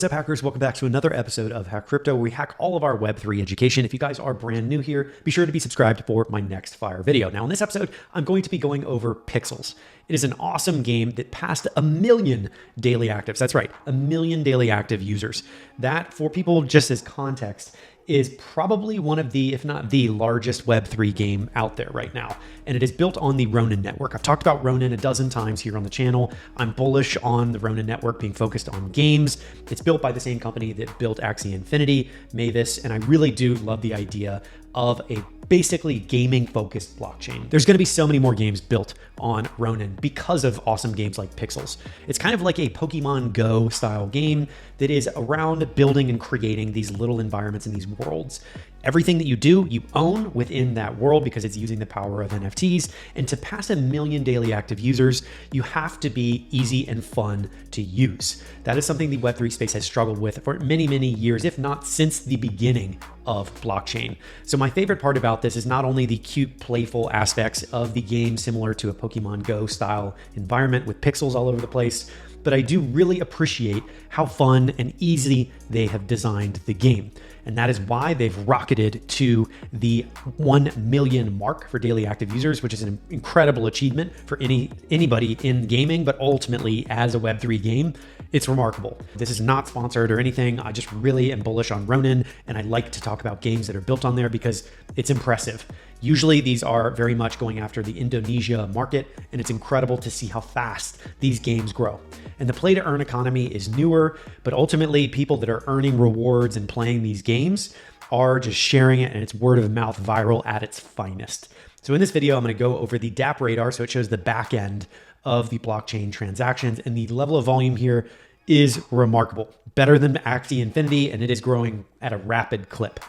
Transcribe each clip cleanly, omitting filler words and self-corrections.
What's up, hackers? Welcome back to another episode of Hack Crypto, where we hack all of our Web3 education. If you guys are brand new here, be sure to be subscribed for my next fire video. Now, in this episode, I'm going to be going over Pixels. It is an awesome game that passed 1 million daily actives. That's right, 1 million daily active users. That, for people just as context, is probably one of the, if not the largest Web3 game out there right now. And it is built on the Ronin network. I've talked about Ronin a dozen times here on the channel. I'm bullish on the Ronin network being focused on games. It's built by the same company that built Axie Infinity, Mavis, and I really do love the idea of a basically gaming focused blockchain. There's going to be so many more games built on Ronin because of awesome games like Pixels. It's kind of like a Pokemon Go style game that is around building and creating these little environments in these worlds. Everything that you do, you own within that world because it's using the power of NFTs. And to pass 1 million daily active users, you have to be easy and fun to use. That is something the Web3 space has struggled with for many, many years, if not since the beginning of blockchain. So my favorite part about this is not only the cute, playful aspects of the game, similar to a Pokemon Go style environment with pixels all over the place, but I do really appreciate how fun and easy they have designed the game. And that is why they've rocketed to the 1 million mark for daily active users, which is an incredible achievement for anybody in gaming, but ultimately as a Web3 game, it's remarkable. This is not sponsored or anything. I just really am bullish on Ronin, and I like to talk about games that are built on there because it's impressive. Usually these are very much going after the Indonesia market, and it's incredible to see how fast these games grow. And the play to earn economy is newer, but ultimately people that are earning rewards and playing these games are just sharing it, and it's word of mouth viral at its finest. So in this video, I'm going to go over the DApp radar. So it shows the back end of the blockchain transactions, and the level of volume here is remarkable. Better than Axie Infinity, and it is growing at a rapid clip.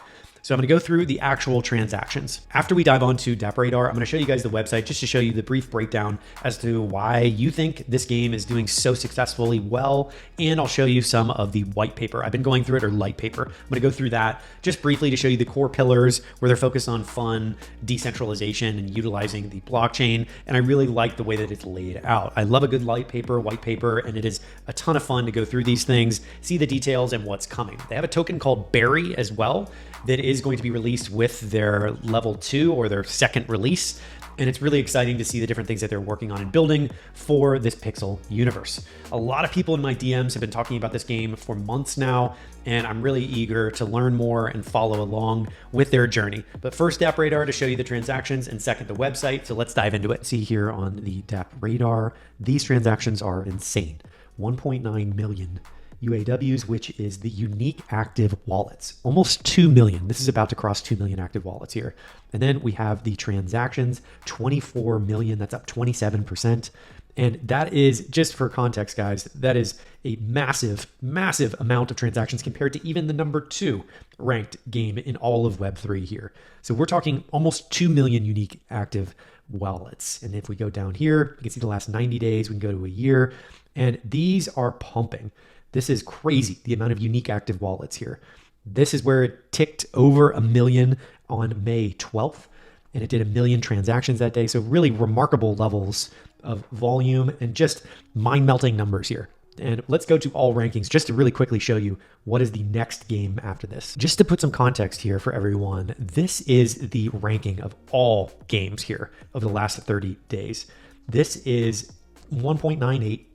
So I'm going to go through the actual transactions. After we dive onto DApp Radar, I'm going to show you guys the website just to show you the brief breakdown as to why you think this game is doing so successfully well. And I'll show you some of the white paper. I've been going through it, or light paper. I'm going to go through that just briefly to show you the core pillars where they're focused on fun, decentralization, and utilizing the blockchain. And I really like the way that it's laid out. I love a good light paper, white paper, and it is a ton of fun to go through these things, see the details and what's coming. They have a token called Berry as well that is going to be released with their level 2 or their second release. And it's really exciting to see the different things that they're working on and building for this Pixel universe. A lot of people in my DMs have been talking about this game for months now, and I'm really eager to learn more and follow along with their journey. But first, DApp Radar to show you the transactions, and second, the website. So let's dive into it. See here on the DApp Radar, these transactions are insane. 1.9 million UAWs, which is the unique active wallets. Almost 2 million. This is about to cross 2 million active wallets here. And then we have the transactions, 24 million. That's up 27%. And that is, just for context, guys, that is a massive, massive amount of transactions compared to even the number 2 ranked game in all of Web3 here. So we're talking almost 2 million unique active wallets. And if we go down here, you can see the last 90 days, we can go to a year, and these are pumping. This is crazy, the amount of unique active wallets here. This is where it ticked over 1 million on May 12th, and it did 1 million transactions that day. So really remarkable levels of volume and just mind-melting numbers here. And let's go to all rankings just to really quickly show you what is the next game after this. Just to put some context here for everyone, this is the ranking of all games here over the last 30 days. This is 1.98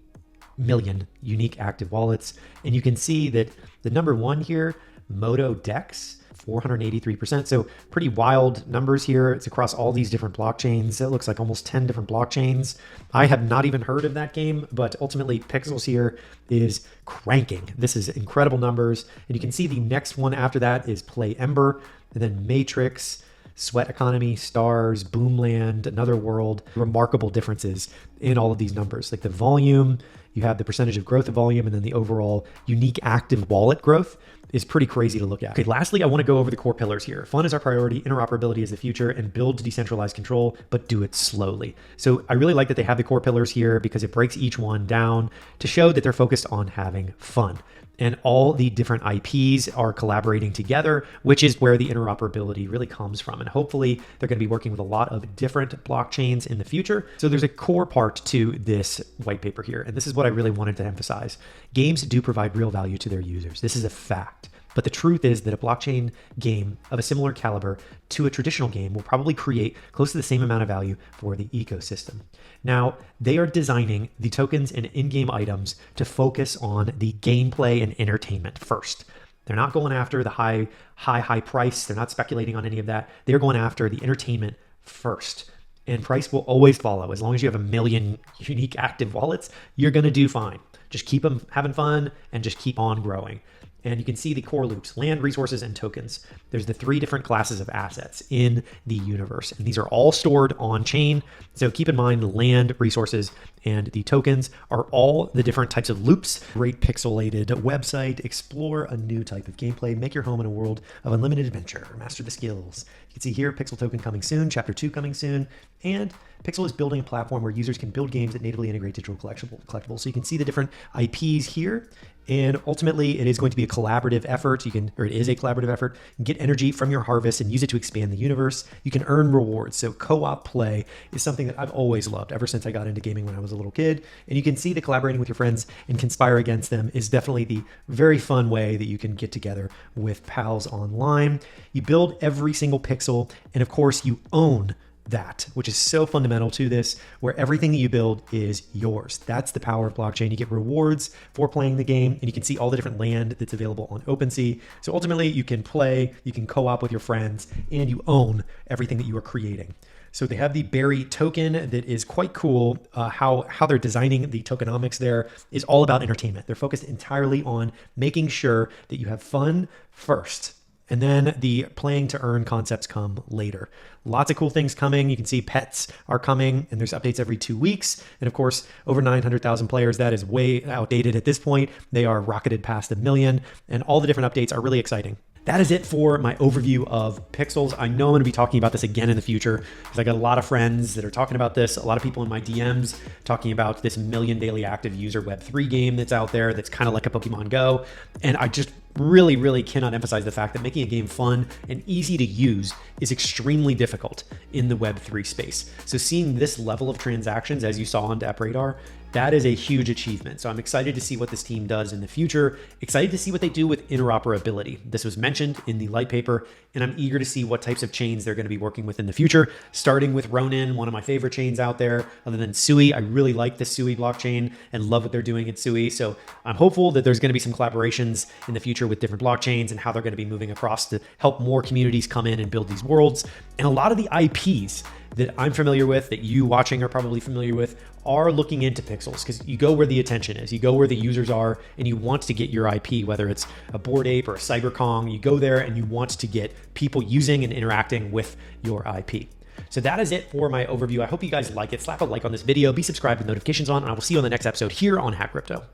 million unique active wallets. And you can see that the number 1 here, Moto Dex, 483%. So pretty wild numbers here. It's across all these different blockchains. It looks like almost 10 different blockchains. I have not even heard of that game, but ultimately Pixels here is cranking. This is incredible numbers. And you can see the next one after that is Play Ember, and then Matrix, Sweat Economy, Stars, Boomland, Another World. Remarkable differences in all of these numbers. Like the volume, you have the percentage of growth of volume, and then the overall unique active wallet growth is pretty crazy to look at. Okay, lastly, I want to go over the core pillars here. Fun is our priority, interoperability is the future, and build to decentralized control, but do it slowly. So I really like that they have the core pillars here because it breaks each one down to show that they're focused on having fun. and all the different IPs are collaborating together, which is where the interoperability really comes from. And hopefully they're going to be working with a lot of different blockchains in the future. So there's a core part to this white paper here. And this is what I really wanted to emphasize. Games do provide real value to their users. This is a fact. But the truth is that a blockchain game of a similar caliber to a traditional game will probably create close to the same amount of value for the ecosystem. Now, they are designing the tokens and in-game items to focus on the gameplay and entertainment first. They're not going after the high price. They're not speculating on any of that. They're going after the entertainment first. And price will always follow. As long as you have 1 million unique active wallets, you're going to do fine. Just keep them having fun and just keep on growing. And you can see the core loops: land, resources, and tokens. There's the 3 different classes of assets in the universe, and these are all stored on chain. So keep in mind, land, resources, and the tokens are all the different types of loops. Great pixelated website. Explore a new type of gameplay. Make your home in a world of unlimited adventure. Master the skills. You can see here, Pixel token coming soon, chapter 2 coming soon, and Pixel is building a platform where users can build games that natively integrate digital collectibles. So you can see the different IPs here. And ultimately, it is going to be a collaborative effort. It is a collaborative effort. Get energy from your harvest and use it to expand the universe. You can earn rewards. So co-op play is something that I've always loved ever since I got into gaming when I was a little kid. And you can see that collaborating with your friends and conspire against them is definitely the very fun way that you can get together with pals online. You build every single pixel, and of course, you own that, which is so fundamental to this, where everything that you build is yours. That's the power of blockchain. You get rewards for playing the game, and you can see all the different land that's available on OpenSea. So ultimately, you can play, you can co-op with your friends, and you own everything that you are creating. So they have the Berry token that is quite cool. How they're designing the tokenomics there is all about entertainment. They're focused entirely on making sure that you have fun first. And then the playing to earn concepts come later. Lots of cool things coming. You can see pets are coming, and there's updates every 2 weeks. And of course, over 900,000 players. That is way outdated at this point. They are rocketed past 1 million, and all the different updates are really exciting. That is it for my overview of Pixels. I know I'm going to be talking about this again in the future because I got a lot of friends that are talking about this, a lot of people in my DMs talking about this 1 million daily active user Web3 game that's out there that's kind of like a Pokemon Go. And I just really cannot emphasize the fact that making a game fun and easy to use is extremely difficult in the Web3 space. So seeing this level of transactions, as you saw on DappRadar, that is a huge achievement. So I'm excited to see what this team does in the future, excited to see what they do with interoperability. This was mentioned in the light paper, and I'm eager to see what types of chains they're going to be working with in the future, starting with Ronin, one of my favorite chains out there, other than Sui. I really like the Sui blockchain and love what they're doing at Sui. So I'm hopeful that there's going to be some collaborations in the future with different blockchains and how they're going to be moving across to help more communities come in and build these worlds. And a lot of the IPs that I'm familiar with, that you watching are probably familiar with, are looking into Pixels, because you go where the attention is, you go where the users are, and you want to get your IP, whether it's a Bored Ape or a CyberKong, you go there and you want to get people using and interacting with your IP. So that is it for my overview. I hope you guys like it. Slap a like on this video, be subscribed with notifications on, and I will see you on the next episode here on Hack Crypto.